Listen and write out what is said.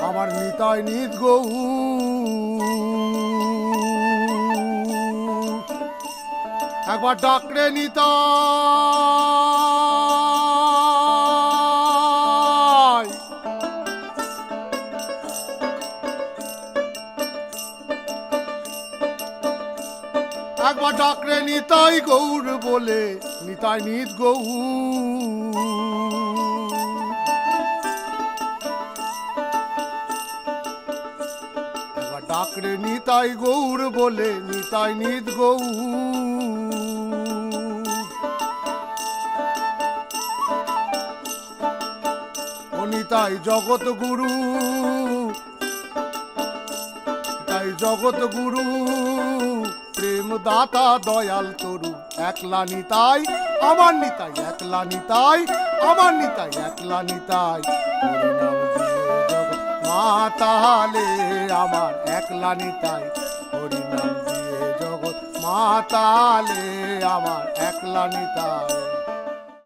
আমার নিতাই নিত গৌর একবার ডাকরে নিতাই একবার ডাকরে নিতাই গৌর বলে নিতাই নিত গৌর একবার ডাকরে নিতাই গৌর বলে নিতাই নিত গৌর ও নিতাই জগৎ গুরু তাই জগৎ গুরু প্রেম দাতা দয়াল তরু একলা নিতাই আমার নিতাই একলা নিতাই আমার নিতাই একলা নিতাই হরিনাম দিয়ে জগৎ মাতালে আমার একলা নিতাই হরিনাম দিয়ে জগৎ মাতালে আমার একলা নিতাই